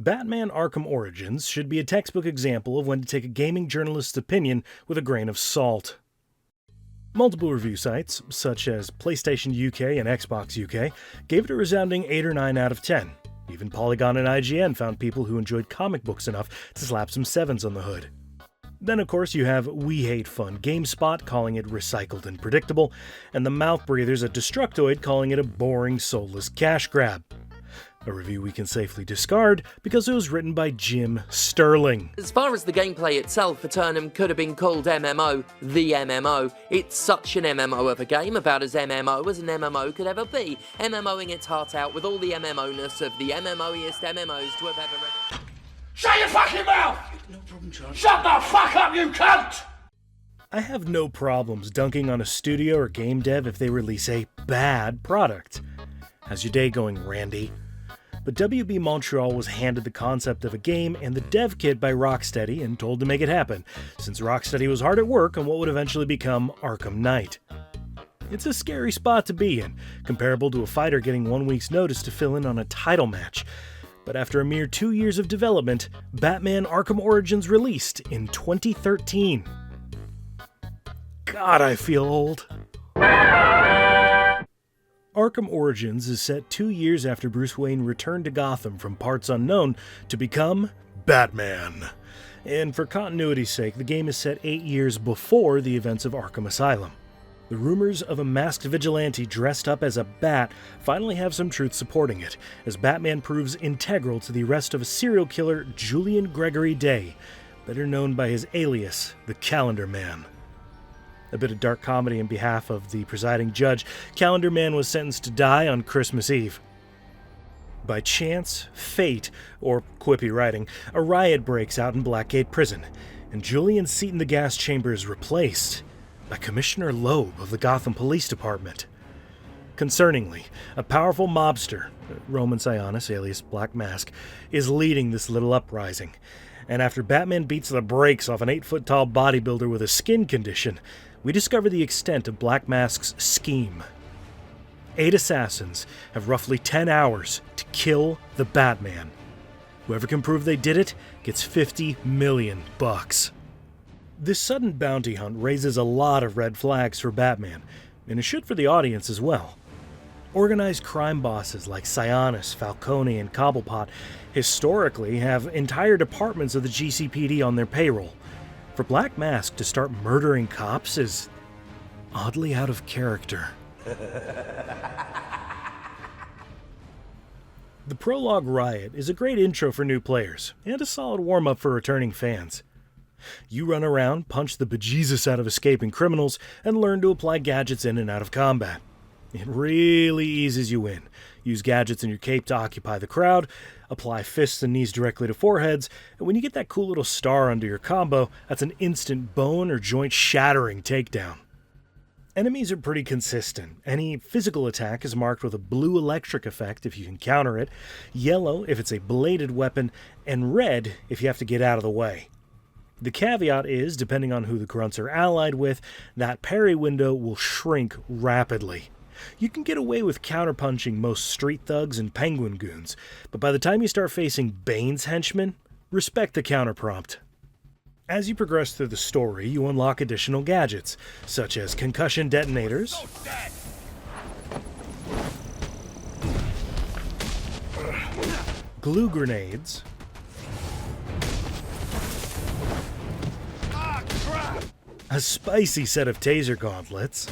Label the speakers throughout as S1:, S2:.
S1: Batman Arkham Origins should be a textbook example of when to take a gaming journalist's opinion with a grain of salt. Multiple review sites, such as PlayStation UK and Xbox UK, gave it a resounding 8 or 9 out of 10. Even Polygon and IGN found people who enjoyed comic books enough to slap some 7s on the hood. Then of course you have We Hate Fun GameSpot calling it recycled and predictable, and the mouth breathers at Destructoid calling it a boring, soulless cash grab. A review we can safely discard because it was written by Jim Sterling.
S2: As far as the gameplay itself, Eternum could have been called MMO, the MMO. It's such an MMO of a game, about as MMO as an MMO could ever be, MMOing its heart out with all the MMO-ness of the MMO-iest MMOs to have ever read.
S3: Shut your fucking mouth! No problem, John. Shut the fuck up, you cunt!
S1: I have no problems dunking on a studio or game dev if they release a bad product. How's your day going, Randy? But WB Montreal was handed the concept of a game and the dev kit by Rocksteady and told to make it happen, since Rocksteady was hard at work on what would eventually become Arkham Knight. It's a scary spot to be in, comparable to a fighter getting 1 week's notice to fill in on a title match. But after a mere 2 years of development, Batman Arkham Origins released in 2013. God, I feel old. Arkham Origins is set 2 years after Bruce Wayne returned to Gotham from parts unknown to become Batman. And for continuity's sake, the game is set 8 years before the events of Arkham Asylum. The rumors of a masked vigilante dressed up as a bat finally have some truth supporting it, as Batman proves integral to the arrest of a serial killer, Julian Gregory Day, better known by his alias, the Calendar Man. A bit of dark comedy on behalf of the presiding judge, Calendar Man was sentenced to die on Christmas Eve. By chance, fate, or quippy writing, a riot breaks out in Blackgate Prison, and Julian's seat in the gas chamber is replaced by Commissioner Loeb of the Gotham Police Department. Concerningly, a powerful mobster, Roman Sionis, alias Black Mask, is leading this little uprising, and after Batman beats the brakes off an 8-foot-tall bodybuilder with a skin condition, we discover the extent of Black Mask's scheme. 8 assassins have roughly 10 hours to kill the Batman. Whoever can prove they did it gets $50 million. This sudden bounty hunt raises a lot of red flags for Batman, and it should for the audience as well. Organized crime bosses like Sionis, Falcone, and Cobblepot historically have entire departments of the GCPD on their payroll. For Black Mask to start murdering cops is oddly out of character. The prologue riot is a great intro for new players, and a solid warm-up for returning fans. You run around, punch the bejesus out of escaping criminals, and learn to apply gadgets in and out of combat. It really eases you in. Use gadgets in your cape to occupy the crowd, apply fists and knees directly to foreheads, and when you get that cool little star under your combo, that's an instant bone or joint shattering takedown. Enemies are pretty consistent. Any physical attack is marked with a blue electric effect if you can counter it, yellow if it's a bladed weapon, and red if you have to get out of the way. The caveat is, depending on who the grunts are allied with, that parry window will shrink rapidly. You can get away with counterpunching most street thugs and penguin goons, but by the time you start facing Bane's henchmen, respect the counterprompt. As you progress through the story, you unlock additional gadgets, such as concussion detonators, glue grenades, a spicy set of taser gauntlets,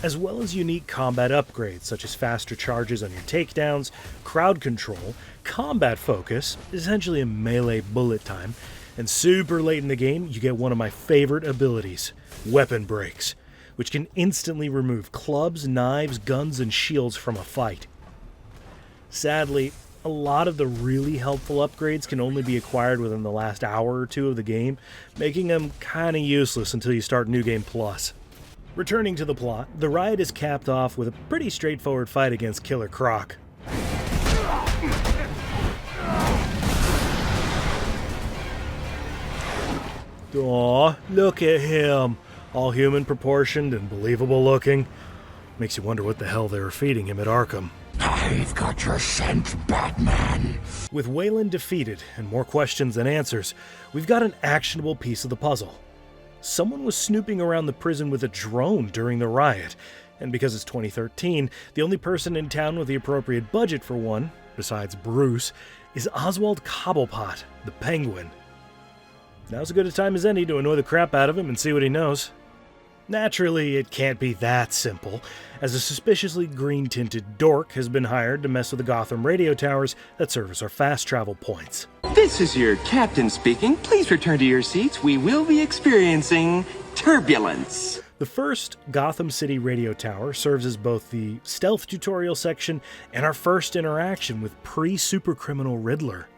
S1: as well as unique combat upgrades such as faster charges on your takedowns, crowd control, combat focus, essentially a melee bullet time, and super late in the game you get one of my favorite abilities, weapon breaks, which can instantly remove clubs, knives, guns, and shields from a fight. Sadly, a lot of the really helpful upgrades can only be acquired within the last hour or two of the game, making them kinda useless until you start New Game Plus. Returning to the plot, the riot is capped off with a pretty straightforward fight against Killer Croc. Aw, look at him! All human proportioned and believable looking. Makes you wonder what the hell they were feeding him at Arkham.
S3: I've got your scent, Batman.
S1: With Wayland defeated and more questions than answers, we've got an actionable piece of the puzzle. Someone was snooping around the prison with a drone during the riot, and because it's 2013, the only person in town with the appropriate budget for one, besides Bruce, is Oswald Cobblepot, the Penguin. Now's as good a time as any to annoy the crap out of him and see what he knows. Naturally, it can't be that simple, as a suspiciously green-tinted dork has been hired to mess with the Gotham radio towers that service our fast travel points.
S4: This is your captain speaking. Please return to your seats. We will be experiencing turbulence.
S1: The first Gotham City radio tower serves as both the stealth tutorial section and our first interaction with pre-supercriminal Riddler.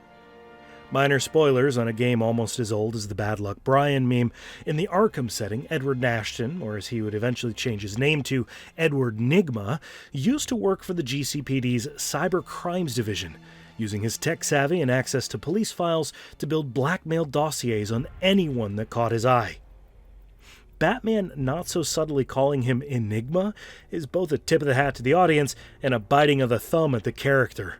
S1: Minor spoilers on a game almost as old as the Bad Luck Brian meme. In the Arkham setting, Edward Nashton, or as he would eventually change his name to, Edward Nigma, used to work for the GCPD's Cyber Crimes Division, using his tech savvy and access to police files to build blackmail dossiers on anyone that caught his eye. Batman not so subtly calling him Enigma is both a tip of the hat to the audience and a biting of the thumb at the character.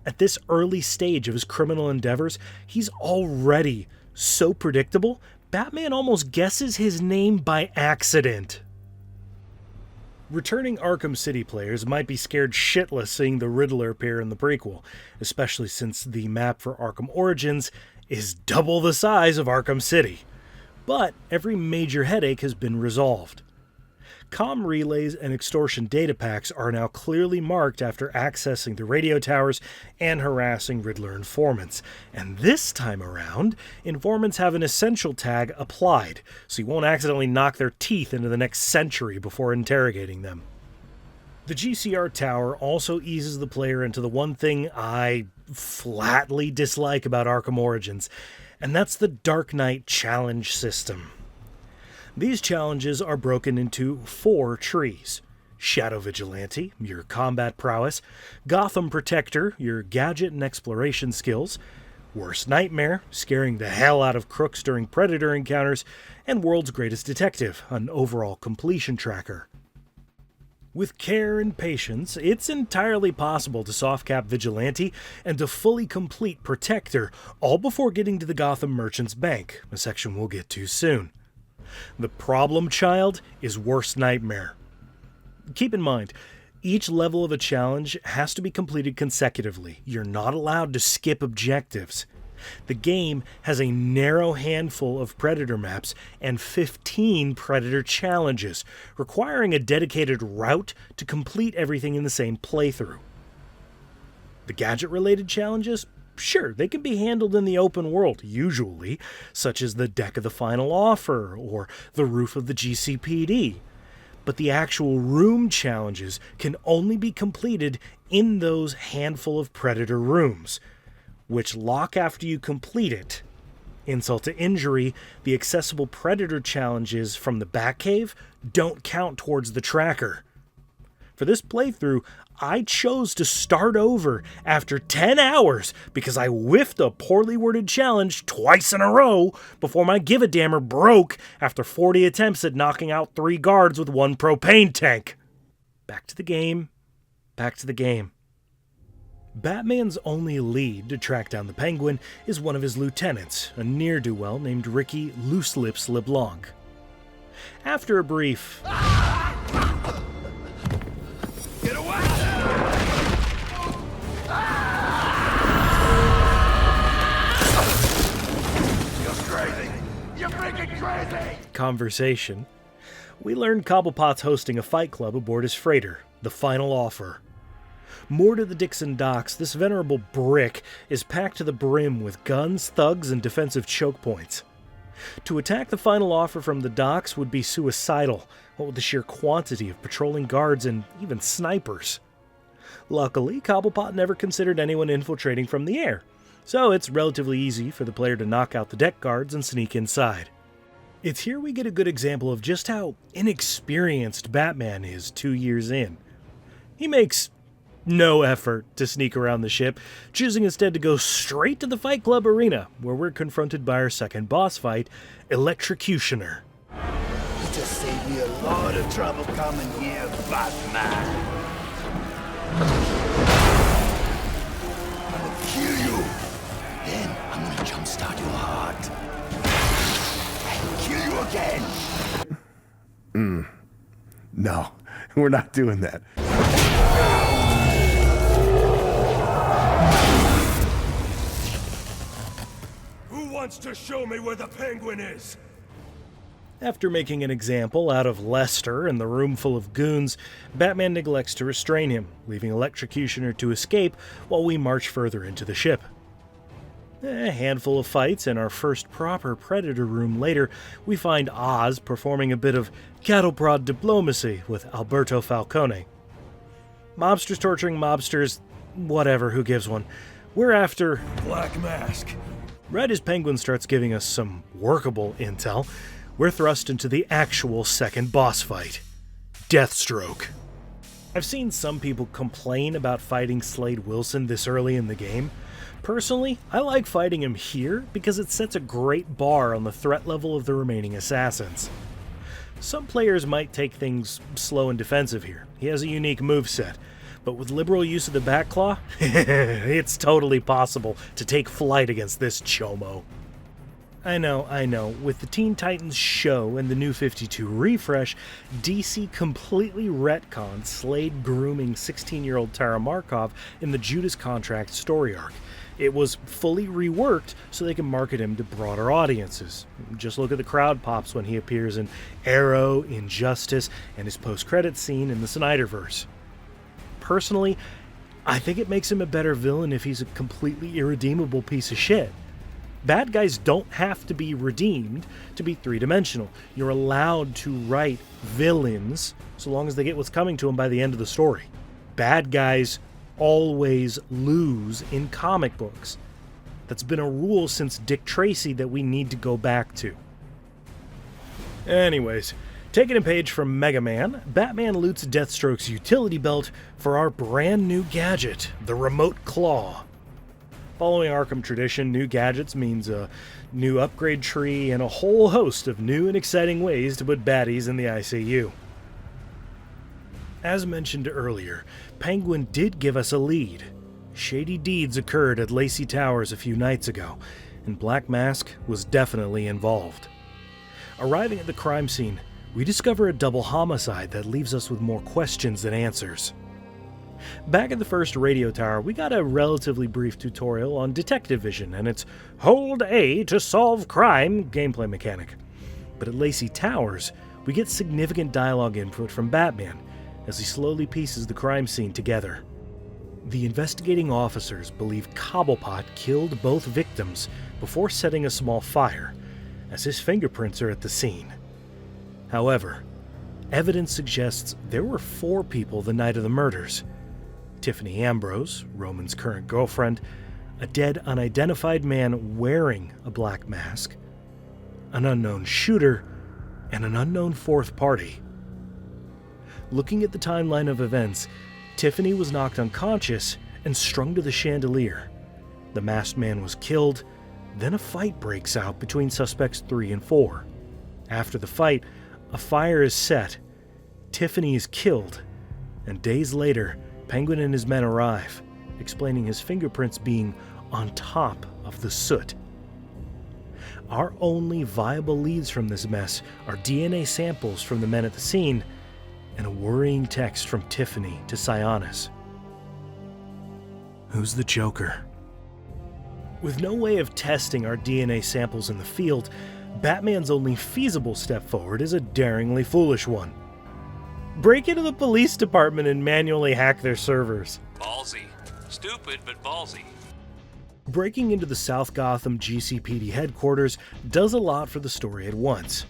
S1: At this early stage of his criminal endeavors, he's already so predictable, Batman almost guesses his name by accident. Returning Arkham City players might be scared shitless seeing the Riddler appear in the prequel, especially since the map for Arkham Origins is double the size of Arkham City. But every major headache has been resolved. Comm relays and extortion data packs are now clearly marked after accessing the radio towers and harassing Riddler informants. And this time around, informants have an essential tag applied, so you won't accidentally knock their teeth into the next century before interrogating them. The GCR tower also eases the player into the one thing I flatly dislike about Arkham Origins, and that's the Dark Knight challenge system. These challenges are broken into 4 trees. Shadow Vigilante, your combat prowess. Gotham Protector, your gadget and exploration skills. Worst Nightmare, scaring the hell out of crooks during Predator encounters. And World's Greatest Detective, an overall completion tracker. With care and patience, it's entirely possible to softcap Vigilante and to fully complete Protector, all before getting to the Gotham Merchant's Bank, a section we'll get to soon. The problem child is Worst Nightmare. Keep in mind, each level of a challenge has to be completed consecutively. You're not allowed to skip objectives. The game has a narrow handful of Predator maps and 15 Predator challenges, requiring a dedicated route to complete everything in the same playthrough. The gadget-related challenges? Sure, they can be handled in the open world, usually, such as the deck of the final offer or the roof of the GCPD. But the actual room challenges can only be completed in those handful of Predator rooms, which lock after you complete it. Insult to injury, the accessible Predator challenges from the Batcave don't count towards the tracker. For this playthrough, I chose to start over after 10 hours because I whiffed a poorly worded challenge twice in a row before my give-a-dammer broke after 40 attempts at knocking out 3 guards with 1 propane tank. Back to the game. Back to the game. Batman's only lead to track down the Penguin is one of his lieutenants, a ne'er-do-well named Ricky Looselips LeBlanc. After a brief...
S3: Get away! You're crazy! You're freaking crazy!
S1: conversation, we learn Cobblepot's hosting a fight club aboard his freighter, the Final Offer. Moored to the Dixon docks, this venerable brick is packed to the brim with guns, thugs, and defensive choke points. To attack the Final Offer from the docks would be suicidal, what with the sheer quantity of patrolling guards and even snipers. Luckily, Cobblepot never considered anyone infiltrating from the air, so it's relatively easy for the player to knock out the deck guards and sneak inside. It's here we get a good example of just how inexperienced Batman is 2 years in. He makes no effort to sneak around the ship, choosing instead to go straight to the Fight Club arena, where we're confronted by our second boss fight, Electrocutioner.
S3: You just saved me a lot of trouble coming here, Batman.
S5: We're not doing that.
S3: Who wants to show me where the Penguin is?
S1: After making an example out of Lester and the room full of goons, Batman neglects to restrain him, leaving Electrocutioner to escape while we march further into the ship. A handful of fights and our first proper Predator room later, we find Oz performing a bit of cattle prod diplomacy with Alberto Falcone. Mobsters torturing mobsters, whatever, who gives one. We're after
S3: Black Mask.
S1: right as Penguin starts giving us some workable intel, we're thrust into the actual second boss fight, Deathstroke. I've seen some people complain about fighting Slade Wilson this early in the game. Personally, I like fighting him here because it sets a great bar on the threat level of the remaining assassins. Some players might take things slow and defensive here. He has a unique moveset, but with liberal use of the Batclaw, it's totally possible to take flight against this chomo. I know, with the Teen Titans show and the New 52 refresh, DC completely retconned Slade grooming 16-year-old Tara Markov in the Judas Contract story arc. It was fully reworked so they can market him to broader audiences. Just look at the crowd pops when he appears in Arrow, Injustice, and his post-credit scene in the Snyderverse. Personally, I think it makes him a better villain if he's a completely irredeemable piece of shit. Bad guys don't have to be redeemed to be three-dimensional. You're allowed to write villains so long as they get what's coming to them by the end of the story. Bad guys always lose in comic books. That's been a rule since Dick Tracy that we need to go back to. Anyways, taking a page from Mega Man, Batman loots Deathstroke's utility belt for our brand new gadget, the Remote Claw. Following Arkham tradition, new gadgets means a new upgrade tree and a whole host of new and exciting ways to put baddies in the ICU. As mentioned earlier, Penguin did give us a lead. Shady deeds occurred at Lacey Towers a few nights ago, and Black Mask was definitely involved. Arriving at the crime scene, we discover a double homicide that leaves us with more questions than answers. Back at the first radio tower, we got a relatively brief tutorial on detective vision and its hold A to solve crime gameplay mechanic. But at Lacey Towers, we get significant dialogue input from Batman as he slowly pieces the crime scene together. The investigating officers believe Cobblepot killed both victims before setting a small fire, as his fingerprints are at the scene. However, evidence suggests there were 4 people the night of the murders: Tiffany Ambrose, Roman's current girlfriend, a dead unidentified man wearing a black mask, an unknown shooter, and an unknown 4th party. Looking at the timeline of events, Tiffany was knocked unconscious and strung to the chandelier. The masked man was killed, then a fight breaks out between suspects 3 and 4. After the fight, a fire is set, Tiffany is killed, and days later, Penguin and his men arrive, explaining his fingerprints being on top of the soot. Our only viable leads from this mess are DNA samples from the men at the scene and a worrying text from Tiffany to Sionis. Who's the Joker? With no way of testing our DNA samples in the field, Batman's only feasible step forward is a daringly foolish one. Break into the police department and manually hack their servers.
S6: Ballsy. Stupid, but ballsy.
S1: Breaking into the South Gotham GCPD headquarters does a lot for the story at once.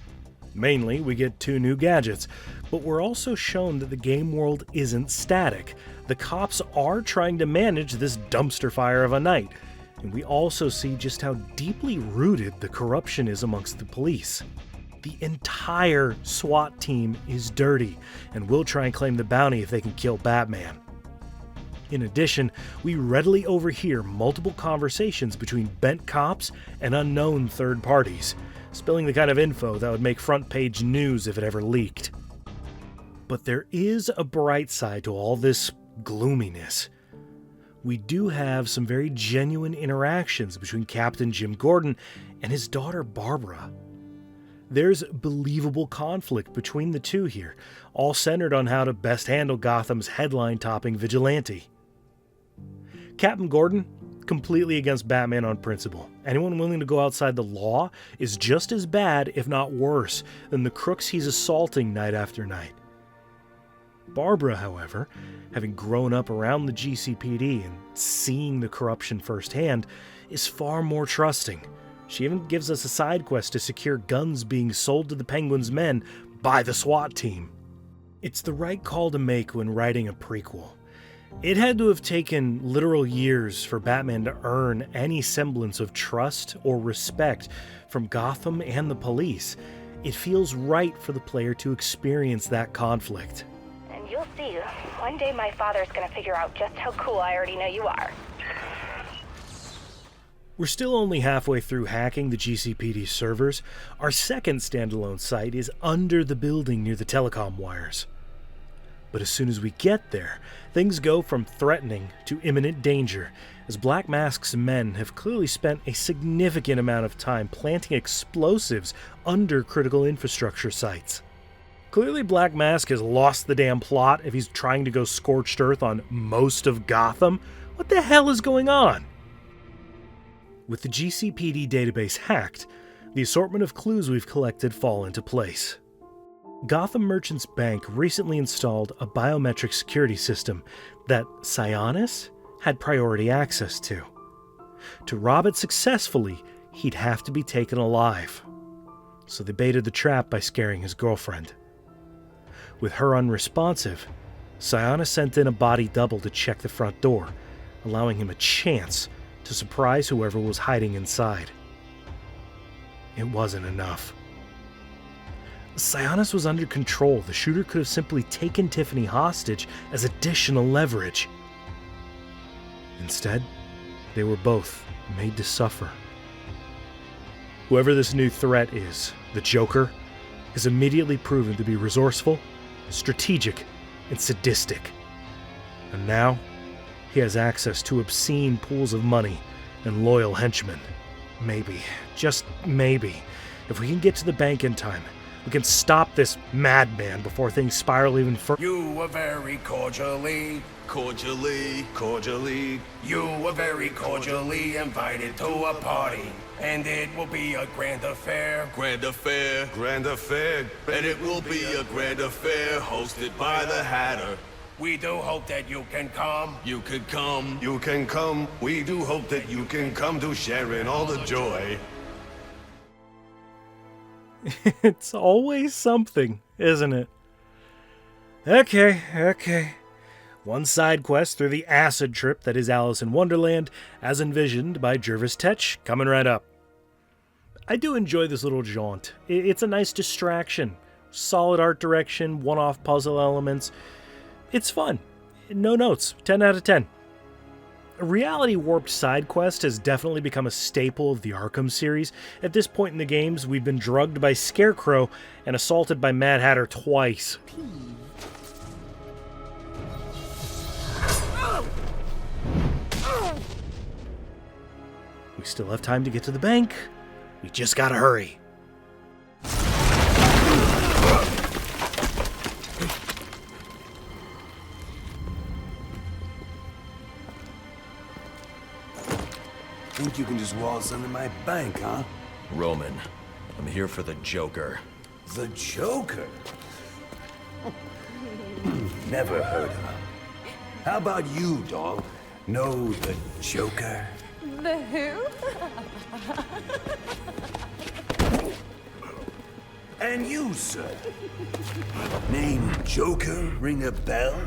S1: Mainly, we get 2 new gadgets, but we're also shown that the game world isn't static. The cops are trying to manage this dumpster fire of a night, and we also see just how deeply rooted the corruption is amongst the police. The entire SWAT team is dirty, and will try and claim the bounty if they can kill Batman. In addition, we readily overhear multiple conversations between bent cops and unknown third parties, spilling the kind of info that would make front-page news if it ever leaked. But there is a bright side to all this gloominess. We do have some very genuine interactions between Captain Jim Gordon and his daughter Barbara. There's believable conflict between the two here, all centered on how to best handle Gotham's headline-topping vigilante. Captain Gordon, completely against Batman on principle. Anyone willing to go outside the law is just as bad, if not worse, than the crooks he's assaulting night after night. Barbara, however, having grown up around the GCPD and seeing the corruption firsthand, is far more trusting. She even gives us a side quest to secure guns being sold to the Penguin's men by the SWAT team. It's the right call to make when writing a prequel. It had to have taken literal years for Batman to earn any semblance of trust or respect from Gotham and the police. It feels right for the player to experience that conflict.
S5: And you'll see, one day my father's gonna figure out just how cool I already know you are.
S1: We're still only halfway through hacking the GCPD servers. Our second standalone site is under the building near the telecom wires. But as soon as we get there, things go from threatening to imminent danger, as Black Mask's men have clearly spent a significant amount of time planting explosives under critical infrastructure sites. Clearly Black Mask has lost the damn plot if he's trying to go scorched earth on most of Gotham. What the hell is going on? With the GCPD database hacked, the assortment of clues we've collected fall into place. Gotham Merchants Bank recently installed a biometric security system that Sionis had priority access to. To rob it successfully, he'd have to be taken alive. So they baited the trap by scaring his girlfriend. With her unresponsive, Sionis sent in a body double to check the front door, allowing him a chance to surprise whoever was hiding inside. It wasn't enough. Sionis was under control. The shooter could have simply taken Tiffany hostage as additional leverage. Instead, they were both made to suffer. Whoever this new threat is, the Joker, is immediately proven to be resourceful, strategic, and sadistic. And now, he has access to obscene pools of money and loyal henchmen. Maybe, just maybe, if we can get to the bank in time, we can stop this madman before things spiral even further.
S3: You were very cordially, you were very cordially invited to a party. And it will be a grand affair.
S7: Grand affair, and it will be a grand affair hosted by the Hatter.
S3: We do hope that you can come.
S7: You can come.
S8: You can come. We do hope that you can come to share in all the joy.
S1: It's always something, isn't it? Okay. One side quest through the acid trip that is Alice in Wonderland, as envisioned by Jervis Tetch, coming right up. I do enjoy this little jaunt. It's a nice distraction. Solid art direction, one-off puzzle elements. It's fun. No notes. 10 out of 10. A reality-warped side quest has definitely become a staple of the Arkham series. At this point in the games, we've been drugged by Scarecrow and assaulted by Mad Hatter twice. We still have time to get to the bank. We just gotta hurry.
S8: Think you can just waltz under my bank, huh?
S9: Roman, I'm here for the Joker.
S8: The Joker? Never heard of him. How about you, dog? Know the Joker?
S5: The who?
S8: And you, sir? Name Joker ring a bell?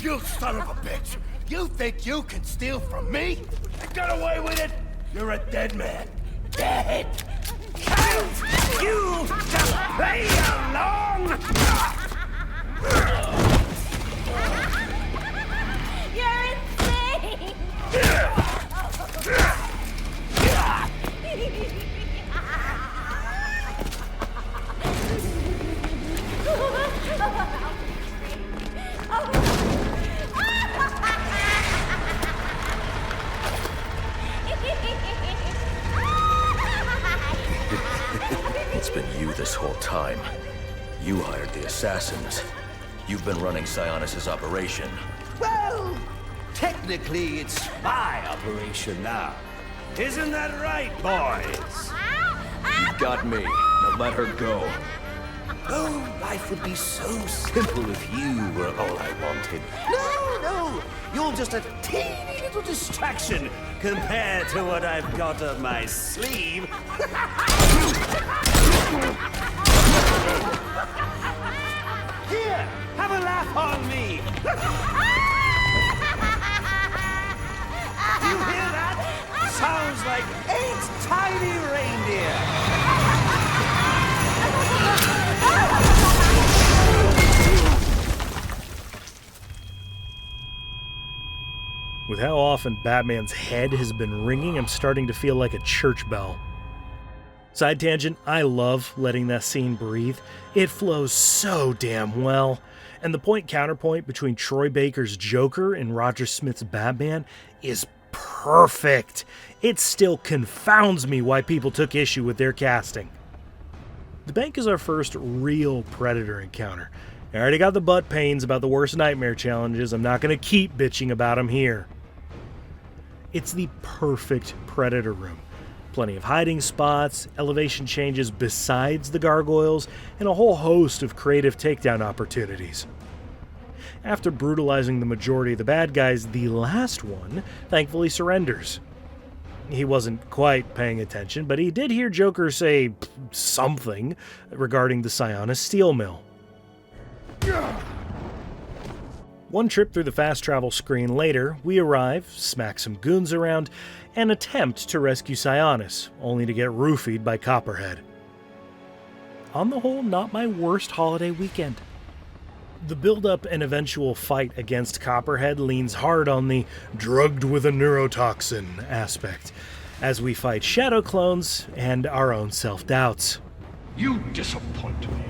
S3: You son of a bitch! You think you can steal from me? You got away with it? You're a dead man. Dead! Can't you just play along?
S5: You're insane!
S9: this whole time. You hired the assassins. You've been running Sionis' operation.
S8: Well, technically it's my operation now. Isn't that right, boys?
S9: You got me. Now let her go.
S8: Oh, life would be so simple if you were all I wanted. No, you're just a teeny little distraction compared to what I've got up my sleeve. Here, have a laugh on me. Do you hear that? Sounds like 8 tiny reindeer.
S1: With how often Batman's head has been ringing, I'm starting to feel like a church bell. Side tangent, I love letting that scene breathe. It flows so damn well. And the point-counterpoint between Troy Baker's Joker and Roger Smith's Batman is perfect. It still confounds me why people took issue with their casting. The bank is our first real Predator encounter. I already got the butt pains about the worst nightmare challenges. I'm not going to keep bitching about them here. It's the perfect Predator room. Plenty of hiding spots, elevation changes besides the gargoyles, and a whole host of creative takedown opportunities. After brutalizing the majority of the bad guys, the last one thankfully surrenders. He wasn't quite paying attention, but he did hear Joker say something regarding the Sionis steel mill. One trip through the fast travel screen later, we arrive, smack some goons around, and attempt to rescue Sionis, only to get roofied by Copperhead. On the whole, not my worst holiday weekend. The build-up and eventual fight against Copperhead leans hard on the drugged with a neurotoxin aspect, as we fight shadow clones and our own self-doubts.
S10: You disappoint me.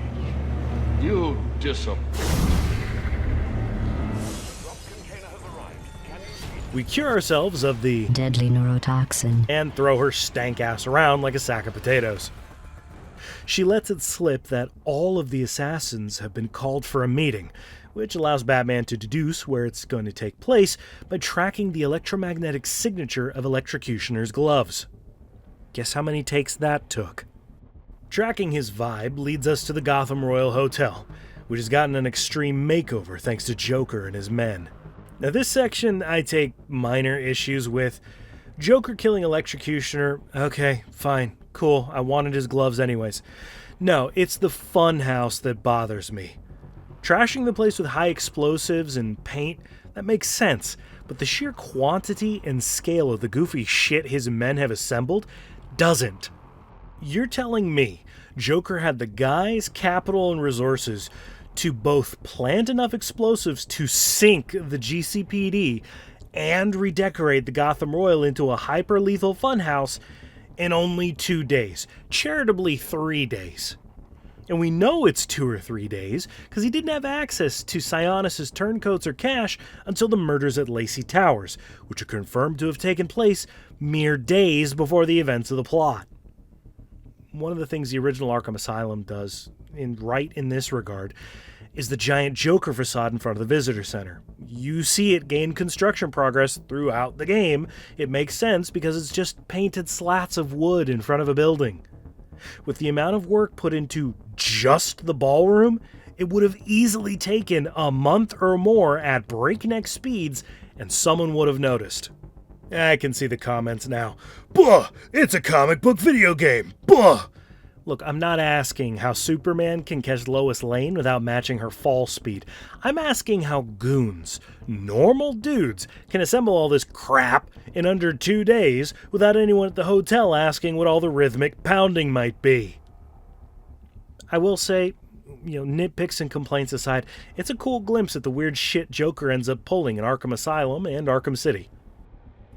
S10: You disappoint.
S1: We cure ourselves of the
S11: deadly neurotoxin
S1: and throw her stank ass around like a sack of potatoes. She lets it slip that all of the assassins have been called for a meeting, which allows Batman to deduce where it's going to take place by tracking the electromagnetic signature of Electrocutioner's gloves. Guess how many takes that took? Tracking his vibe leads us to the Gotham Royal Hotel, which has gotten an extreme makeover thanks to Joker and his men. Now this section I take minor issues with. Joker killing Electrocutioner, okay, fine, cool, I wanted his gloves anyways. No, it's the funhouse that bothers me. Trashing the place with high explosives and paint, that makes sense, but the sheer quantity and scale of the goofy shit his men have assembled doesn't. You're telling me Joker had the guys, capital, and resources to both plant enough explosives to sink the GCPD and redecorate the Gotham Royal into a hyper-lethal funhouse in only 2 days, charitably 3 days. And we know it's 2 or 3 days because he didn't have access to Sionis' turncoats or cash until the murders at Lacey Towers, which are confirmed to have taken place mere days before the events of the plot. One of the things the original Arkham Asylum does, right in this regard, is the giant Joker facade in front of the visitor center. You see it gain construction progress throughout the game. It makes sense because it's just painted slats of wood in front of a building. With the amount of work put into just the ballroom, it would have easily taken a month or more at breakneck speeds, and someone would have noticed. I can see the comments now. Buh! It's a comic book video game! Buh! Look, I'm not asking how Superman can catch Lois Lane without matching her fall speed. I'm asking how goons, normal dudes, can assemble all this crap in under 2 days without anyone at the hotel asking what all the rhythmic pounding might be. I will say, nitpicks and complaints aside, it's a cool glimpse at the weird shit Joker ends up pulling in Arkham Asylum and Arkham City.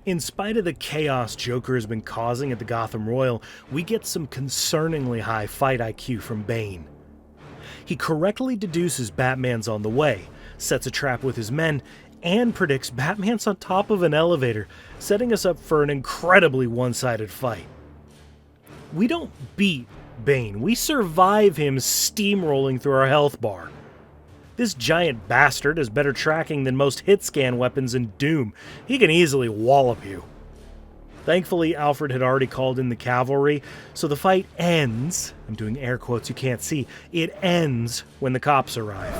S1: In spite of the chaos Joker has been causing at the Gotham Royal, we get some concerningly high fight IQ from Bane. He correctly deduces Batman's on the way, sets a trap with his men, and predicts Batman's on top of an elevator, setting us up for an incredibly one-sided fight. We don't beat Bane. We survive him steamrolling through our health bar. This giant bastard has better tracking than most hit scan weapons in Doom. He can easily wallop you. Thankfully, Alfred had already called in the cavalry, so the fight ends. I'm doing air quotes you can't see. It ends when the cops arrive.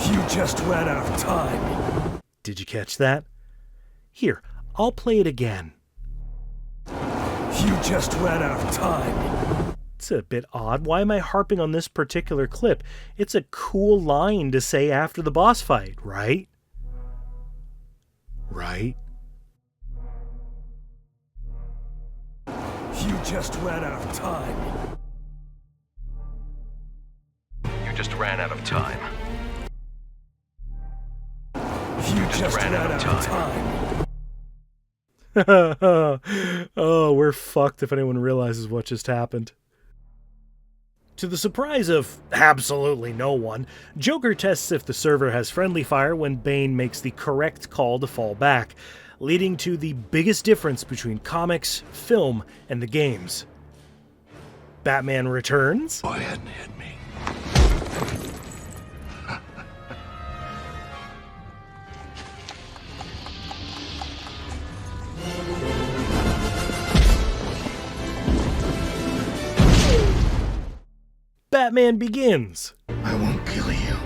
S3: You just ran out of time.
S1: Did you catch that? Here, I'll play it again.
S3: You just ran out of time.
S1: It's a bit odd. Why am I harping on this particular clip? It's a cool line to say after the boss fight, right? Right?
S3: You just ran out of time.
S9: You just ran out of time.
S3: You just ran out of time.
S1: Oh, we're fucked if anyone realizes what just happened. To the surprise of absolutely no one, Joker tests if the server has friendly fire when Bane makes the correct call to fall back, leading to the biggest difference between comics, film, and the games. Batman Returns.
S10: Boy hadn't hit me.
S1: Batman Begins.
S10: I won't kill you.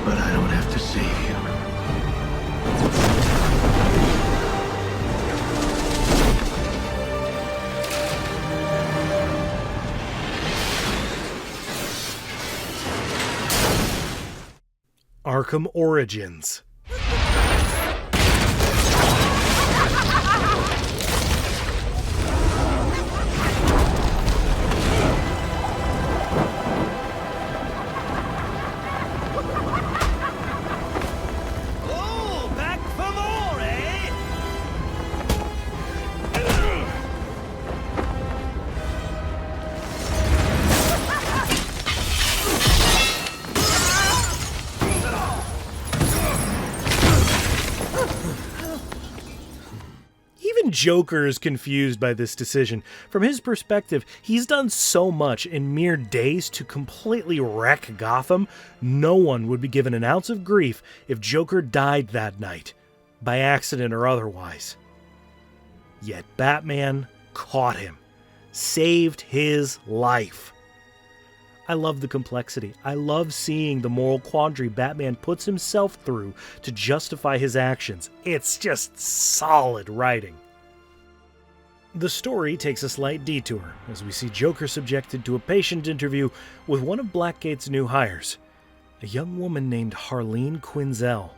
S10: But I don't have to save you.
S1: ARKHAM Origins. Joker is confused by this decision. From his perspective, he's done so much in mere days to completely wreck Gotham, no one would be given an ounce of grief if Joker died that night, by accident or otherwise. Yet Batman caught him, saved his life. I love the complexity. I love seeing the moral quandary Batman puts himself through to justify his actions. It's just solid writing. The story takes a slight detour as we see Joker subjected to a patient interview with one of Blackgate's new hires, a young woman named Harleen Quinzel.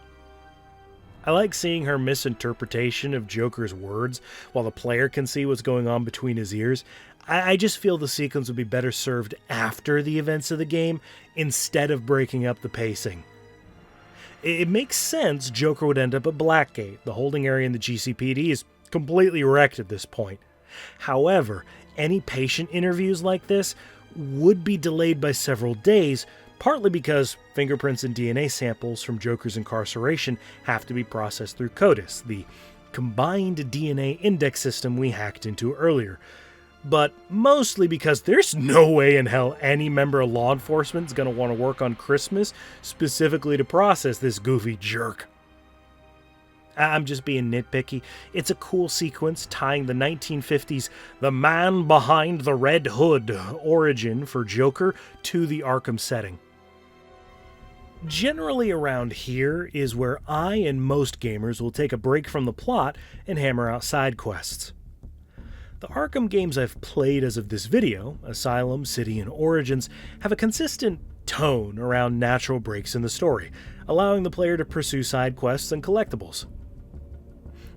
S1: I like seeing her misinterpretation of Joker's words while the player can see what's going on between his ears. I just feel the sequence would be better served after the events of the game instead of breaking up the pacing. It makes sense Joker would end up at Blackgate. The holding area in the GCPD is completely wrecked at this point. However, any patient interviews like this would be delayed by several days, partly because fingerprints and DNA samples from Joker's incarceration have to be processed through CODIS, the combined DNA index system we hacked into earlier. But mostly because there's no way in hell any member of law enforcement is going to want to work on Christmas specifically to process this goofy jerk. I'm just being nitpicky. It's a cool sequence tying the 1950s The Man Behind the Red Hood origin for Joker to the Arkham setting. Generally around here is where I and most gamers will take a break from the plot and hammer out side quests. The Arkham games I've played as of this video, Asylum, City, and Origins, have a consistent tone around natural breaks in the story, allowing the player to pursue side quests and collectibles.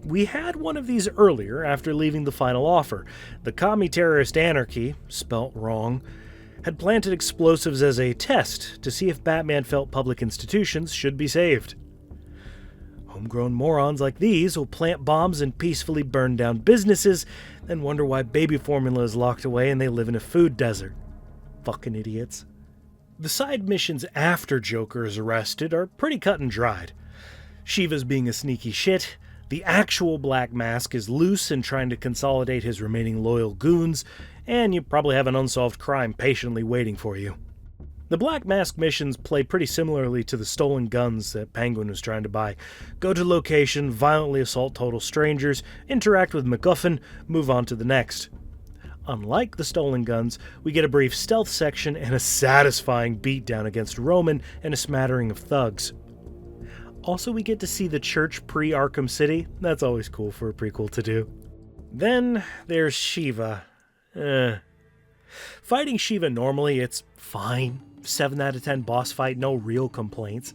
S1: We had one of these earlier after leaving the final offer. The commie terrorist Anarchy, spelt wrong, had planted explosives as a test to see if Batman felt public institutions should be saved. Homegrown morons like these will plant bombs and peacefully burn down businesses, then wonder why baby formula is locked away and they live in a food desert. Fucking idiots. The side missions after Joker is arrested are pretty cut and dried. Shiva's being a sneaky shit, the actual Black Mask is loose and trying to consolidate his remaining loyal goons, and you probably have an unsolved crime patiently waiting for you. The Black Mask missions play pretty similarly to the stolen guns that Penguin was trying to buy. Go to location, violently assault total strangers, interact with MacGuffin, move on to the next. Unlike the stolen guns, we get a brief stealth section and a satisfying beatdown against Roman and a smattering of thugs. Also, we get to see the church pre-Arkham City. That's always cool for a prequel to do. Then there's Shiva. Fighting Shiva normally, it's fine. 7 out of 10 boss fight, no real complaints.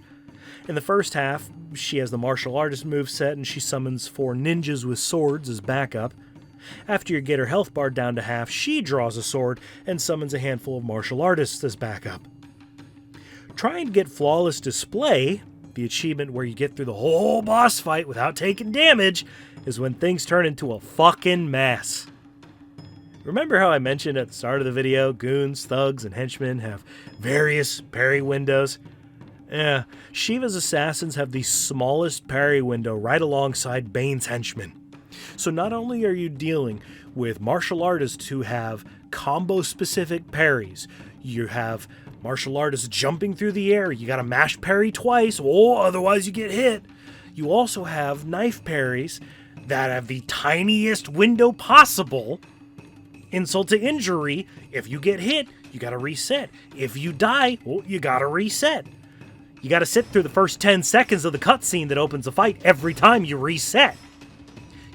S1: In the first half, she has the martial artist moveset and she summons 4 ninjas with swords as backup. After you get her health bar down to half, she draws a sword and summons a handful of martial artists as backup. Trying to get flawless display, the achievement where you get through the whole boss fight without taking damage, is when things turn into a fucking mess. Remember how I mentioned at the start of the video, goons, thugs, and henchmen have various parry windows? Yeah, Shiva's assassins have the smallest parry window right alongside Bane's henchmen. So not only are you dealing with martial artists who have combo-specific parries, you have martial artists jumping through the air, you gotta mash parry twice, or otherwise you get hit. You also have knife parries that have the tiniest window possible. Insult to injury, if you get hit, you gotta reset. If you die, well, you gotta reset. You gotta sit through the first 10 seconds of the cutscene that opens the fight every time you reset.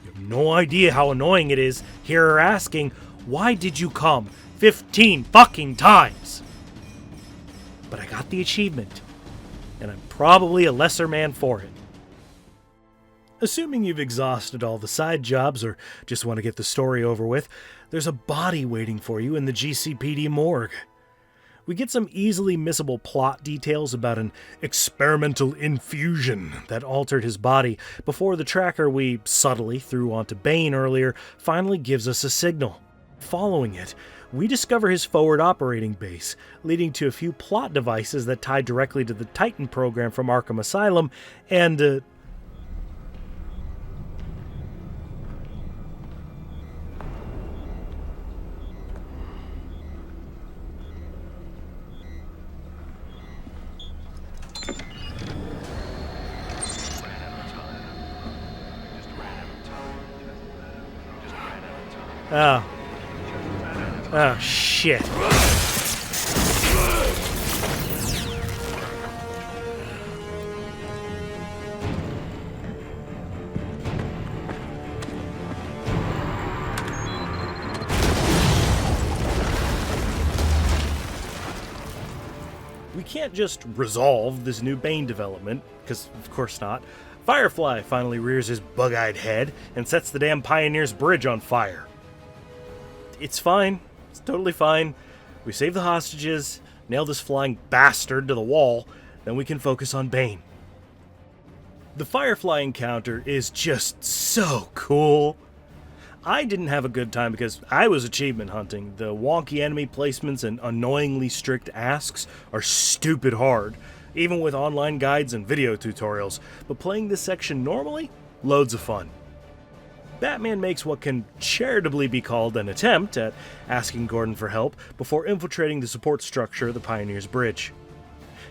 S1: You have no idea how annoying it is here are asking, why did you come 15 fucking times? But I got the achievement, and I'm probably a lesser man for it. Assuming you've exhausted all the side jobs or just want to get the story over with, there's a body waiting for you in the GCPD morgue. We get some easily missable plot details about an experimental infusion that altered his body before the tracker we subtly threw onto Bane earlier finally gives us a signal. Following it, we discover his forward operating base, leading to a few plot devices that tie directly to the Titan program from Arkham Asylum, and Oh, shit. We can't just resolve this new Bane development, because of course not. Firefly finally rears his bug-eyed head and sets the damn Pioneer's Bridge on fire. It's fine. It's totally fine. We save the hostages, nail this flying bastard to the wall, then we can focus on Bane. The Firefly encounter is just so cool. I didn't have a good time because I was achievement hunting. The wonky enemy placements and annoyingly strict asks are stupid hard, even with online guides and video tutorials, but playing this section normally, loads of fun. Batman makes what can charitably be called an attempt at asking Gordon for help before infiltrating the support structure of the Pioneer's Bridge.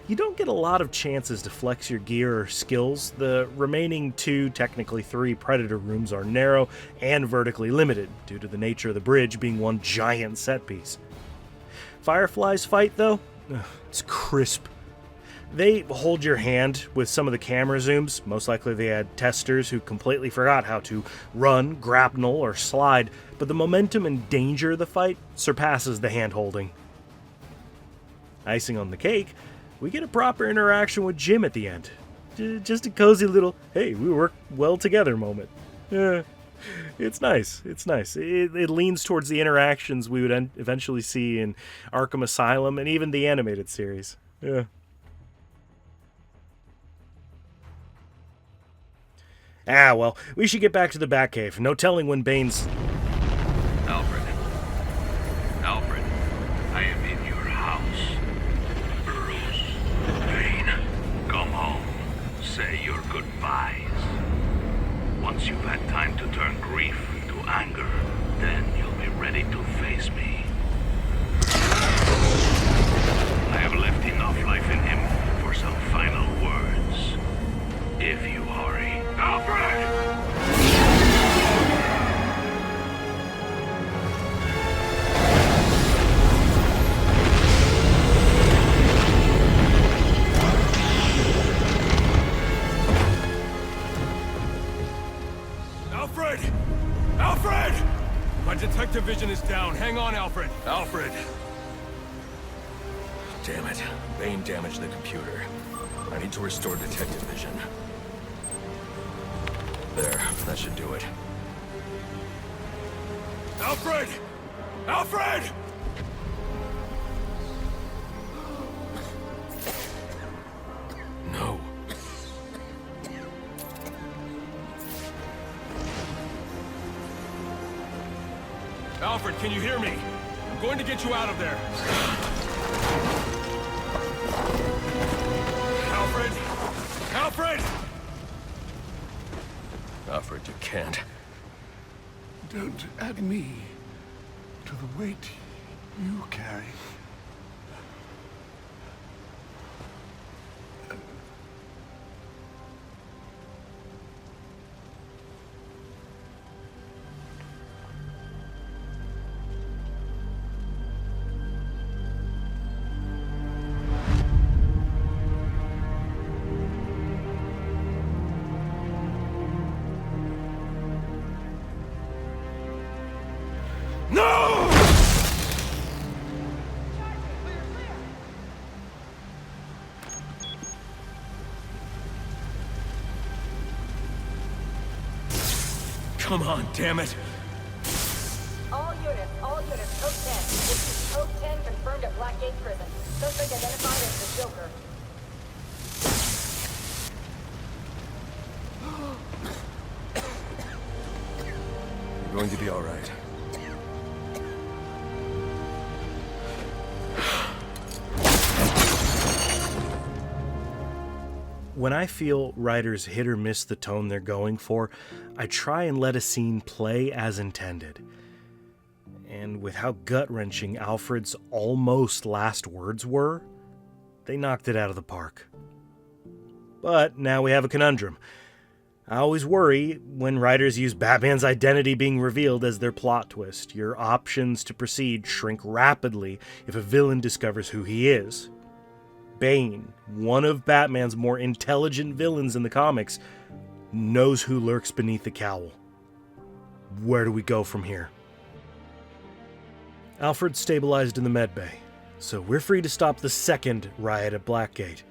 S1: You don't get a lot of chances to flex your gear or skills. The remaining 2, technically 3, Predator rooms are narrow and vertically limited, due to the nature of the bridge being one giant set piece. Firefly's fight, though, it's crisp. They hold your hand with some of the camera zooms. Most likely they had testers who completely forgot how to run, grapple, or slide, but the momentum and danger of the fight surpasses the hand-holding. Icing on the cake, we get a proper interaction with Jim at the end. Just a cozy little, hey, we work well together moment. It's nice. It's nice. It leans towards the interactions we would eventually see in Arkham Asylum and even the animated series. Yeah. Well, we should get back to the Batcave. No telling when Bane's...
S6: Alfred, I am in your house.
S10: Once you've had time to turn grief to anger, then you'll be ready to face me. I have left enough life in him for some final words. If you hurry. Alfred!
S11: Alfred! Alfred! My detective vision is down. Hang on, Alfred. Alfred! Damn it. Bane damaged the computer. I need to restore detective vision. There, that should do it. Alfred! Alfred! No. Alfred, can you hear me? I'm going to get you out of there. Alfred! Alfred! Alfred, you can't.
S3: Don't add me to the weight you carry. No!
S11: Come on, damn it!
S12: All units, code 10. This is code 10 confirmed at Blackgate Prison. Suspect identified as the Joker.
S11: You're going to be all right.
S1: When I feel writers hit or miss the tone they're going for, I try and let a scene play as intended. And with how gut-wrenching Alfred's almost last words were, they knocked it out of the park. But now we have a conundrum. I always worry when writers use Batman's identity being revealed as their plot twist. Your options to proceed shrink rapidly if a villain discovers who he is. Bane, one of Batman's more intelligent villains in the comics, knows who lurks beneath the cowl. Where do we go from here? Alfred's stabilized in the medbay, so we're free to stop the second riot at Blackgate.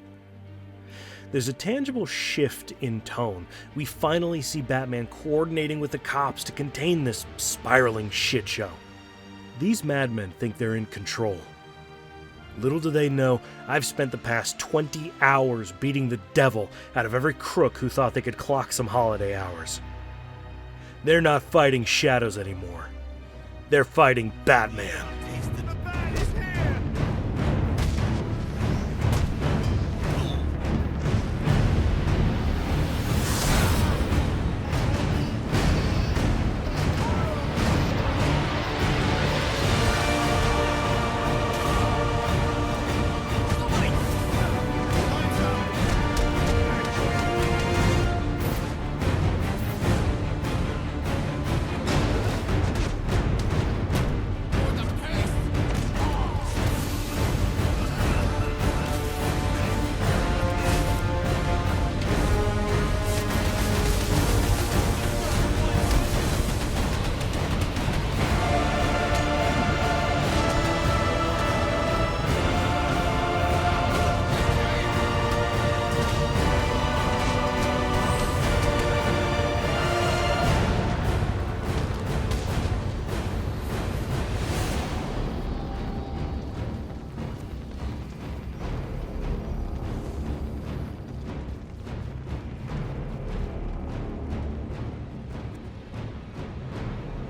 S1: There's a tangible shift in tone. We finally see Batman coordinating with the cops to contain this spiraling shit show. These madmen think they're in control. Little do they know, I've spent the past 20 hours beating the devil out of every crook who thought they could clock some holiday hours. They're not fighting shadows anymore. They're fighting Batman.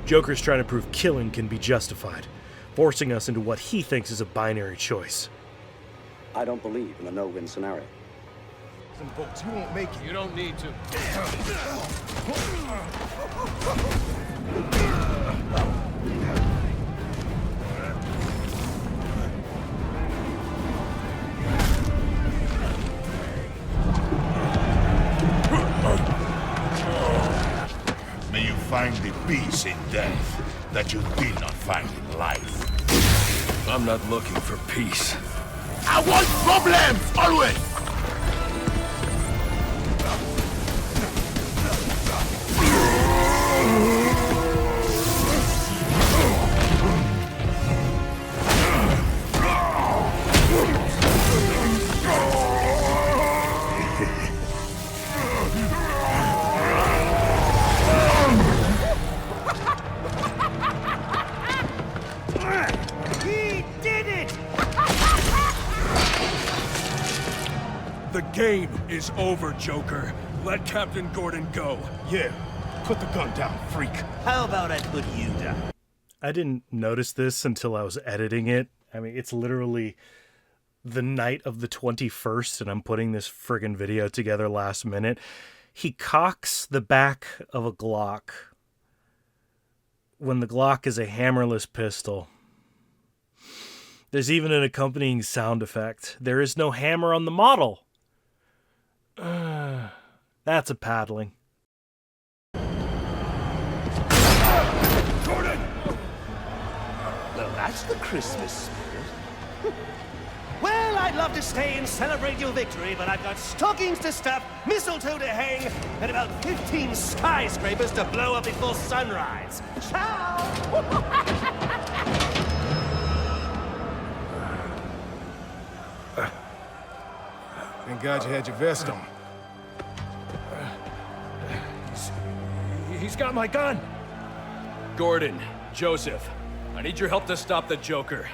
S1: Joker's trying to prove killing can be justified, forcing us into what he thinks is a binary choice.
S13: I don't believe in a no-win scenario.
S3: Some folks, you won't make it.
S11: You don't need to.
S3: May you find the peace in death that you did not find in life.
S11: I'm not looking for peace.
S3: I want problems, always!
S8: He did it!
S11: The game is over, Joker. Let Captain Gordon go.
S3: Yeah, put the gun down, freak.
S8: How about I put you down?
S1: I didn't notice this until I was editing it. I mean, it's literally the night of the 21st, and I'm putting this friggin' video together last minute. He cocks the back of a Glock when the Glock is a hammerless pistol. There's even an accompanying sound effect. There is no hammer on the model. That's a paddling.
S8: Gordon! Well, that's the Christmas spirit. Well, I'd love to stay and celebrate your victory, but I've got stockings to stuff, mistletoe to hang, and about 15 skyscrapers to blow up before sunrise. Ciao!
S11: Thank God you had your vest on. He's got my gun! Gordon, Joseph, I need your help to stop the Joker.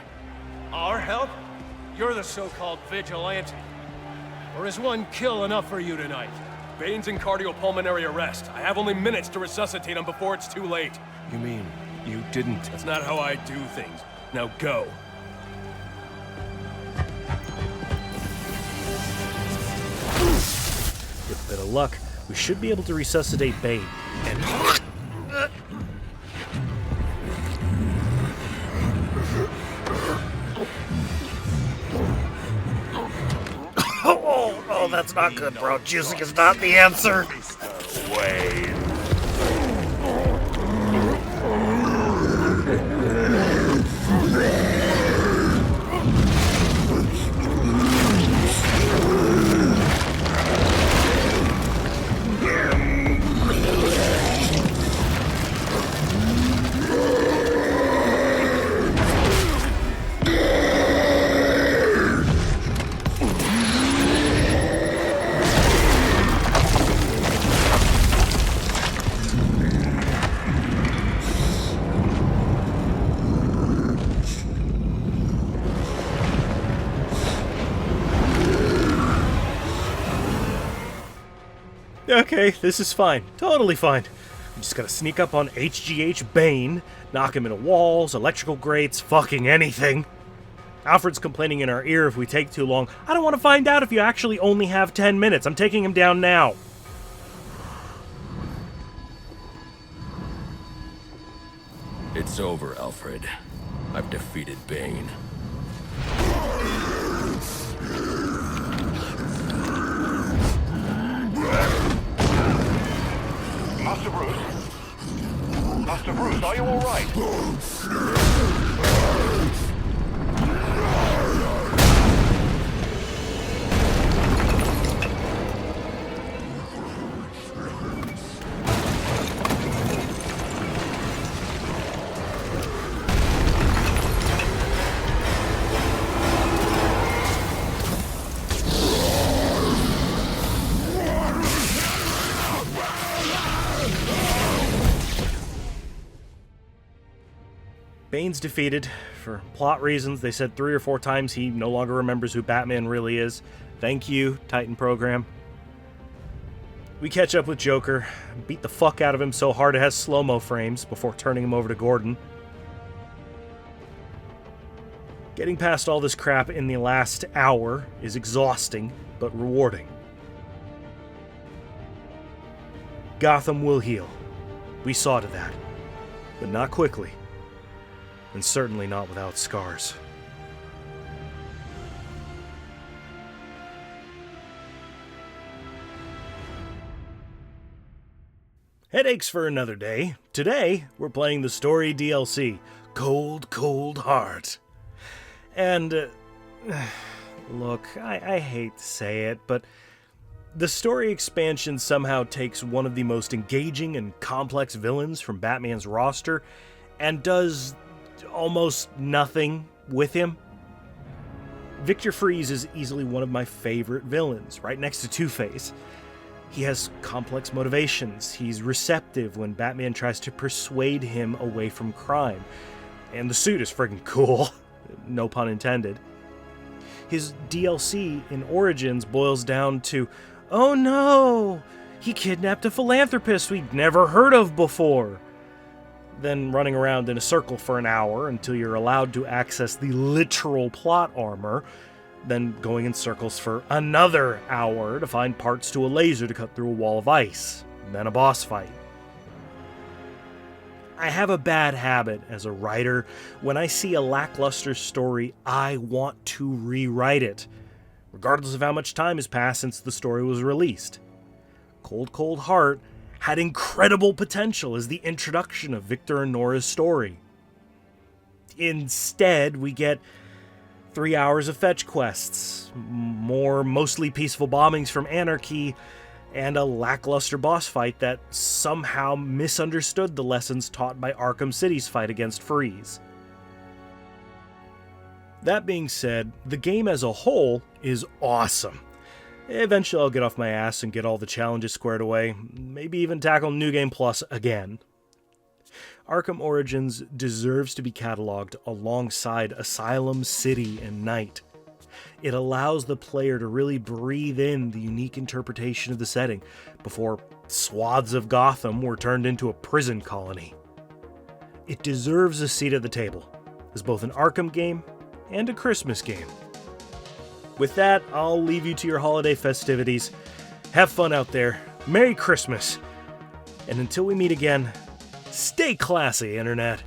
S11: Our help? You're the so-called vigilante. Or is one kill enough for you tonight? Bane's in cardiopulmonary arrest. I have only minutes to resuscitate him before it's too late. You mean you didn't? That's not how I do things. Now go.
S1: With a bit of luck, we should be able to resuscitate Bane. And oh, that's not good, bro. Juicing is not the answer.
S3: Wait.
S1: Okay, this is fine. Totally fine. I'm just gonna sneak up on HGH Bane, knock him into walls, electrical grates, fucking anything. Alfred's complaining in our ear if we take too long. I don't want to find out if you actually only have 10 minutes. I'm taking him down now.
S11: It's over, Alfred. I've defeated Bane.
S10: Master Bruce? Master Bruce, are you all right?
S1: Bane's defeated. For plot reasons, they said 3 or 4 times he no longer remembers who Batman really is. Thank you, Titan Program. We catch up with Joker, beat the fuck out of him so hard it has slow-mo frames before turning him over to Gordon. Getting past all this crap in the last hour is exhausting, but rewarding. Gotham will heal. We saw to that. But not quickly. And certainly not without scars. Headaches for another day. Today, we're playing the story DLC, Cold, Cold Heart. And, look, I hate to say it, but the story expansion somehow takes one of the most engaging and complex villains from Batman's roster and does almost nothing with him. Victor Freeze is easily one of my favorite villains, right next to Two-Face. He has complex motivations. He's receptive when Batman tries to persuade him away from crime. And the suit is friggin' cool. No pun intended. His DLC in Origins boils down to, oh no, he kidnapped a philanthropist we'd never heard of before. Then running around in a circle for an hour until you're allowed to access the literal plot armor, then going in circles for another hour to find parts to a laser to cut through a wall of ice, then a boss fight. I have a bad habit as a writer. When I see a lackluster story, I want to rewrite it, regardless of how much time has passed since the story was released. Cold, Cold Heart had incredible potential as the introduction of Victor and Nora's story. Instead, we get 3 hours of fetch quests, more mostly peaceful bombings from Anarchy, and a lackluster boss fight that somehow misunderstood the lessons taught by Arkham City's fight against Freeze. That being said, the game as a whole is awesome. Eventually I'll get off my ass and get all the challenges squared away, maybe even tackle New Game Plus again. Arkham Origins deserves to be cataloged alongside Asylum, City, and Night. It allows the player to really breathe in the unique interpretation of the setting before swaths of Gotham were turned into a prison colony. It deserves a seat at the table as both an Arkham game and a Christmas game. With that, I'll leave you to your holiday festivities. Have fun out there. Merry Christmas. And until we meet again, stay classy, Internet.